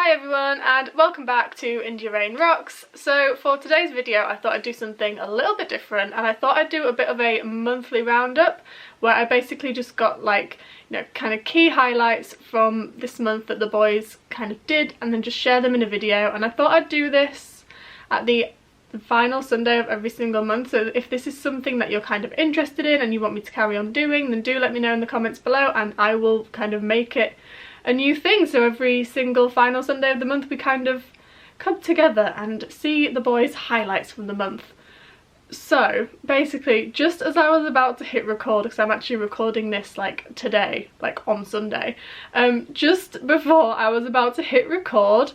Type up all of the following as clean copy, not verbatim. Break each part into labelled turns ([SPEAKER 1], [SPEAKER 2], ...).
[SPEAKER 1] Hi everyone and welcome back to India Rain Rocks. So for today's video I thought I'd do something a little bit different, and I thought I'd do a bit of a monthly roundup where I basically just got kind of key highlights from this month that the boys kind of did and then just share them in a video. And I thought I'd do this at the final Sunday of every single month, so if this is something that you're kind of interested in and you want me to carry on doing, then do let me know in the comments below and I will kind of make it a new thing. So every single final Sunday of the month we kind of come together and see the boys' highlights from the month. So basically, just as I was about to hit record, because I'm actually recording this like today, like on Sunday, just before I was about to hit record,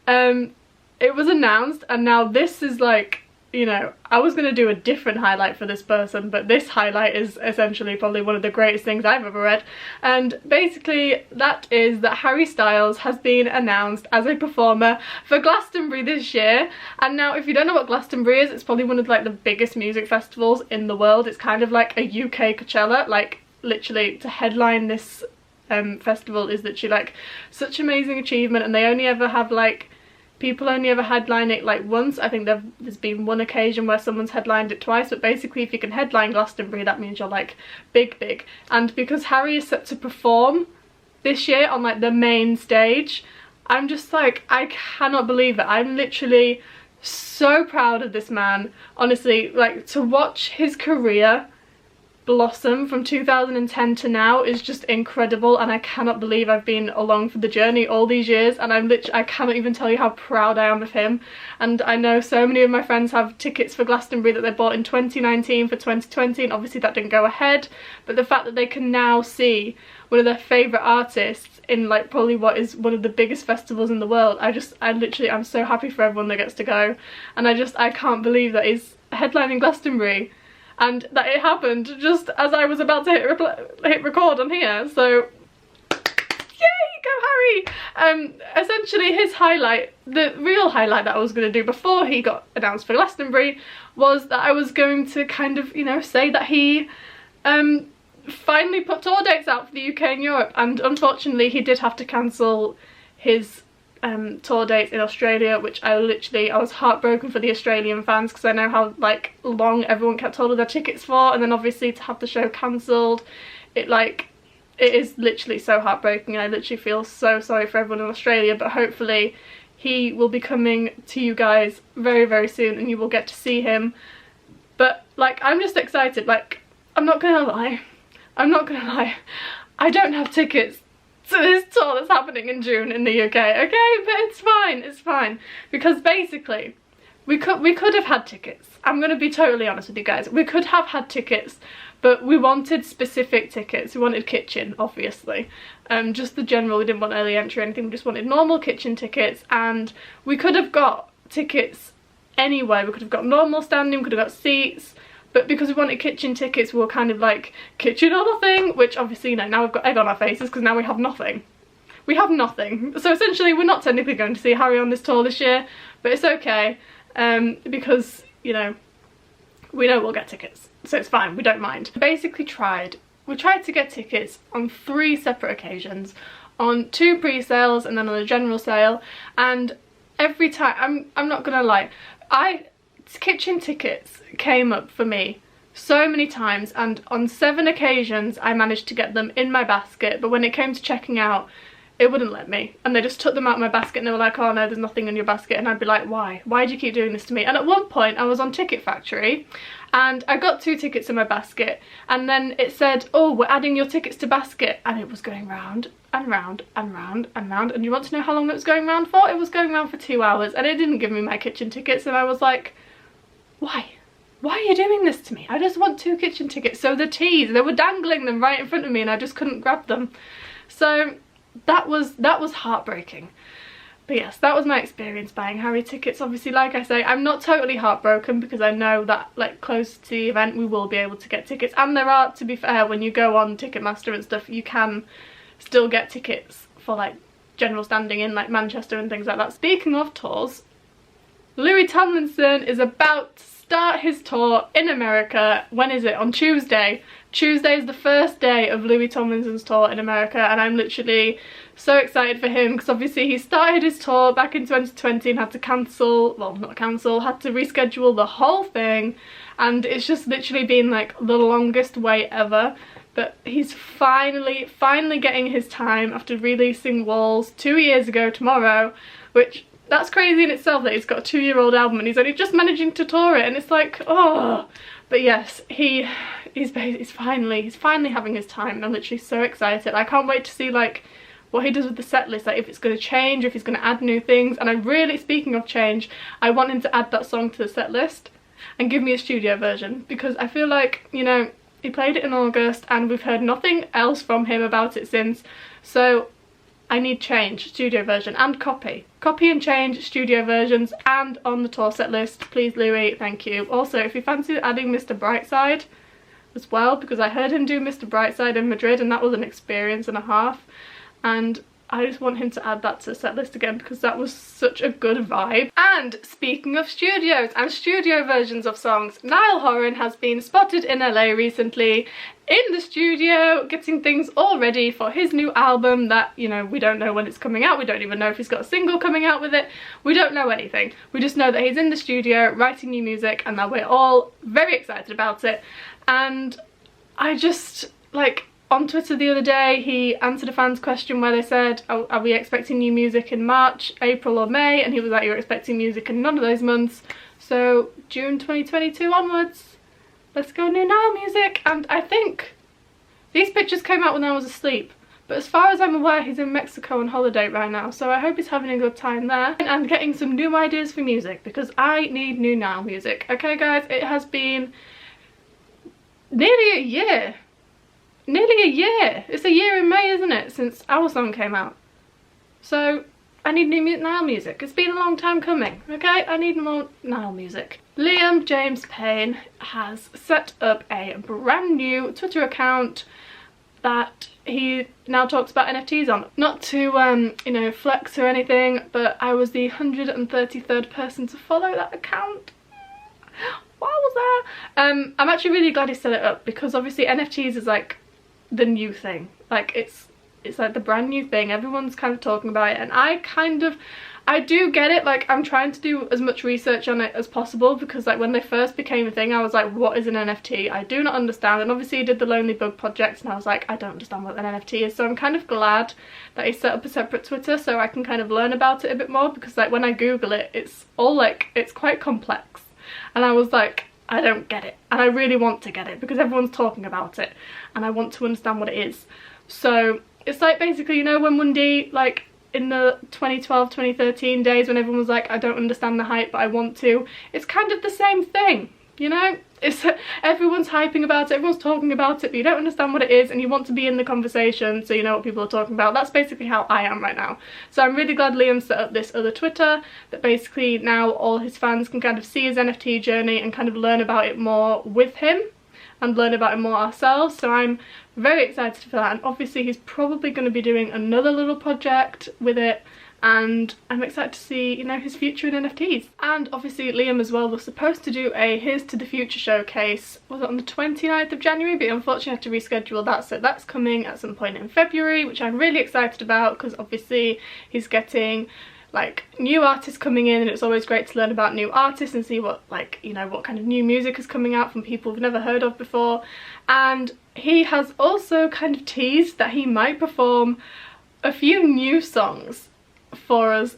[SPEAKER 1] it was announced, and now this is like, you know, I was going to do a different highlight for this person, but this highlight is essentially probably one of the greatest things I've ever read. And basically that is that Harry Styles has been announced as a performer for Glastonbury this year. And now if you don't know what Glastonbury is, it's probably one of like the biggest music festivals in the world. It's kind of like a UK Coachella. Like literally to headline this festival is literally like such amazing achievement, and they only ever have like, people only ever headline it like once. I think there's been one occasion where someone's headlined it twice, but basically if you can headline Glastonbury that means you're like big. And because Harry is set to perform this year on like the main stage, I'm just like, I cannot believe it. I'm literally so proud of this man, honestly. Like to watch his career blossom from 2010 to now is just incredible, and I cannot believe I've been along for the journey all these years, and I cannot even tell you how proud I am of him. And I know so many of my friends have tickets for Glastonbury that they bought in 2019 for 2020, and obviously that didn't go ahead, but the fact that they can now see one of their favourite artists in like probably what is one of the biggest festivals in the world, I'm so happy for everyone that gets to go, and I can't believe that he's headlining Glastonbury. And that it happened just as I was about to hit record on here, so yay, go Harry! Essentially his highlight, the real highlight that I was going to do before he got announced for Glastonbury, was that I was going to kind of, you know, say that he finally put tour dates out for the UK and Europe, and unfortunately he did have to cancel his tour dates in Australia, which I was heartbroken for the Australian fans, because I know how like long everyone kept hold of their tickets for, and then obviously to have the show cancelled, it is literally so heartbreaking. I literally feel so sorry for everyone in Australia, but hopefully he will be coming to you guys very, very soon and you will get to see him. But like, I'm just excited. Like, I'm not gonna lie, I don't have tickets to this tour that's happening in June in the UK, okay? But it's fine, because basically we could have had tickets. I'm gonna be totally honest with you guys. We could have had tickets, but we wanted specific tickets. We wanted kitchen, obviously. Just the general, we didn't want early entry or anything, we just wanted normal kitchen tickets, and we could have got tickets anyway. We could have got normal standing, we could have got seats, but because we wanted kitchen tickets, we were kind of like, kitchen or nothing, which obviously, you know, now we've got egg on our faces because now we have nothing. We have nothing. So essentially we're not technically going to see Harry on this tour this year, but it's okay, because, you know we'll get tickets, so it's fine, we don't mind. We tried to get tickets on 3 separate occasions, on 2 pre-sales and then on a general sale, and every time, I'm not gonna lie, kitchen tickets came up for me so many times, and on 7 occasions I managed to get them in my basket, but when it came to checking out it wouldn't let me, and they just took them out of my basket and they were like, oh no, there's nothing in your basket, and I'd be like, why do you keep doing this to me? And at one point I was on Ticket Factory and I got 2 tickets in my basket, and then it said, oh, we're adding your tickets to basket, and it was going round and round and round and round, and you want to know how long it was going round for? It was going round for 2 hours, and it didn't give me my kitchen tickets, and I was like, why are you doing this to me? I just want 2 kitchen tickets. So the teas, they were dangling them right in front of me and I just couldn't grab them. So that was heartbreaking. But yes, that was my experience buying Harry tickets. Obviously, like I say, I'm not totally heartbroken because I know that like close to the event we will be able to get tickets, and there are, to be fair, when you go on Ticketmaster and stuff, you can still get tickets for like general standing in like Manchester and things like that. Speaking of tours, Louis Tomlinson is about to start his tour in America. When is it? On Tuesday. Tuesday is the first day of Louis Tomlinson's tour in America, and I'm literally So excited for him because obviously he started his tour back in 2020 and had to cancel, well not cancel, had to reschedule the whole thing, and it's just literally been like the longest wait ever. But he's finally getting his time after releasing Walls 2 years ago tomorrow, which that's crazy in itself that he's got a 2-year-old album and he's only just managing to tour it, and it's like, oh. But yes, he's finally having his time, and I'm literally so excited. I can't wait to see like what he does with the set list, like if it's going to change, if he's going to add new things. And I really, speaking of change, I want him to add that song to the set list and give me a studio version, because I feel like, you know, he played it in August and we've heard nothing else from him about it since. So I need change, studio version, and copy and change, studio versions, and on the tour set list, please Louis, thank you. Also, if you fancy adding Mr. Brightside as well, because I heard him do Mr. Brightside in Madrid and that was an experience and a half, and I just want him to add that to the set list again because that was such a good vibe. And speaking of studios and studio versions of songs, Niall Horan has been spotted in LA recently in the studio getting things all ready for his new album that, you know, we don't know when it's coming out. We don't even know if he's got a single coming out with it. We don't know anything. We just know that he's in the studio writing new music and that we're all very excited about it. And I just, like, on Twitter the other day, he answered a fan's question where they said, oh, are we expecting new music in March, April or May? And he was like, you're expecting music in none of those months. So June 2022 onwards, let's go new Niall music. And I think these pictures came out when I was asleep. But as far as I'm aware, he's in Mexico on holiday right now. So I hope he's having a good time there. And getting some new ideas for music, because I need new Niall music. Okay guys, it has been nearly a year. Nearly a year. It's a year in May, isn't it, since our song came out. So I need new Niall music. It's been a long time coming, okay? I need more Niall music. Liam James Payne has set up a brand new Twitter account that he now talks about NFTs on. Not to, you know, flex or anything, but I was the 133rd person to follow that account. What was that? I'm actually really glad he set it up, because obviously NFTs is like the new thing. Like it's like the brand new thing. Everyone's kind of talking about it, and I do get it. Like, I'm trying to do as much research on it as possible, because like when they first became a thing, I was like, what is an NFT? I do not understand. And obviously he did the Lonely Bug project and I was like, I don't understand what an NFT is. So I'm kind of glad that he set up a separate Twitter so I can kind of learn about it a bit more, because like when I Google it, it's all like, it's quite complex. And I was like, I don't get it, and I really want to get it because everyone's talking about it and I want to understand what it is. So it's like, basically, you know, when Monday, like in the 2012, 2013 days when everyone was like, I don't understand the hype but I want to, it's kind of the same thing, you know? It's everyone's hyping about it, everyone's talking about it, but you don't understand what it is and you want to be in the conversation so you know what people are talking about. That's basically how I am right now. So I'm really glad Liam set up this other Twitter that basically now all his fans can kind of see his NFT journey and kind of learn about it more with him and learn about it more ourselves. So I'm very excited for that, and obviously he's probably going to be doing another little project with it, and I'm excited to see, you know, his future in NFTs. And obviously Liam as well was supposed to do a Here's to the Future showcase, was it on the 29th of January, but unfortunately I had to reschedule that, so that's coming at some point in February, which I'm really excited about, because obviously he's getting like new artists coming in, and it's always great to learn about new artists and see what, like, you know, what kind of new music is coming out from people we've never heard of before. And he has also kind of teased that he might perform a few new songs for us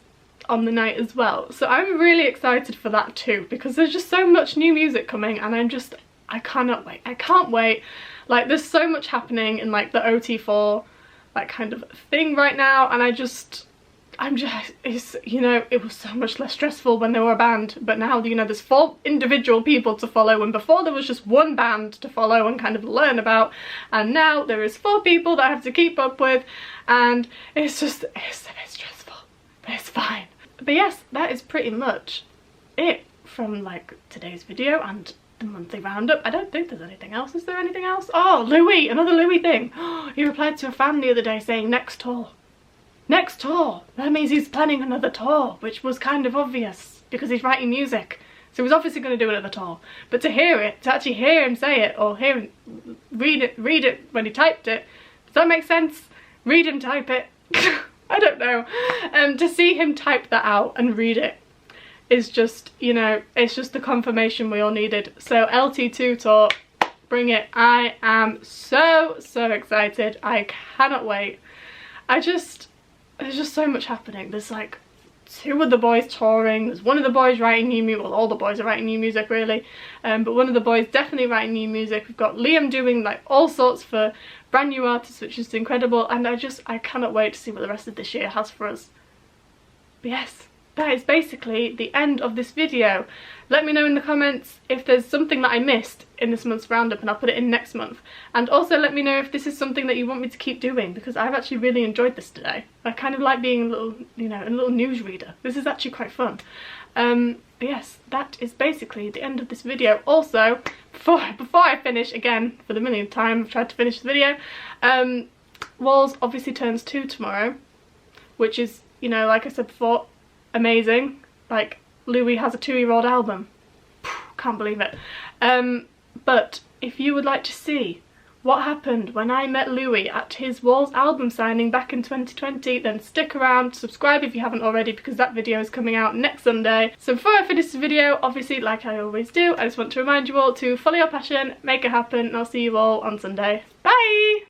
[SPEAKER 1] on the night as well. So I'm really excited for that too, because there's just so much new music coming, and I cannot wait. I can't wait. Like, there's so much happening in like the OT4 like kind of thing right now, and it's, you know, it was so much less stressful when they were a band, but now, you know, there's 4 individual people to follow, and before there was just one band to follow and kind of learn about, and now there is 4 people that I have to keep up with, and it's a bit stressful, but it's fine. But yes, that is pretty much it from like today's video and the monthly roundup. I don't think there's anything else. Is there anything else? Oh, Louis, another Louis thing. He replied to a fan the other day saying next tour. Next tour! That means he's planning another tour, which was kind of obvious because he's writing music. So he was obviously going to do another tour. But to actually hear him say it, or hear him read it when he typed it, does that make sense? Read and type it. I don't know. To see him type that out and read it is just, you know, it's just the confirmation we all needed. So LT2 tour, bring it. I am so excited. I cannot wait. there's just so much happening. There's like 2 of the boys touring, there's 1 of the boys writing new music, well, all the boys are writing new music really, but 1 of the boys definitely writing new music. We've got Liam doing like all sorts for brand new artists, which is incredible, and I cannot wait to see what the rest of this year has for us. But yes, that is basically the end of this video. Let me know in the comments if there's something that I missed in this month's roundup, and I'll put it in next month. And also let me know if this is something that you want me to keep doing, because I've actually really enjoyed this today. I kind of like being a little, you know, a little newsreader. This is actually quite fun. But yes, that is basically the end of this video. Also, before I finish, again, for the millionth time, I've tried to finish the video, Walls obviously turns 2 tomorrow, which is, you know, like I said before, amazing. Like, Louis has a 2-year-old album. Can't believe it. But if you would like to see what happened when I met Louis at his Walls album signing back in 2020, then stick around, subscribe if you haven't already, because that video is coming out next Sunday. So before I finish the video, obviously, like I always do, I just want to remind you all to follow your passion, make it happen, and I'll see you all on Sunday. Bye!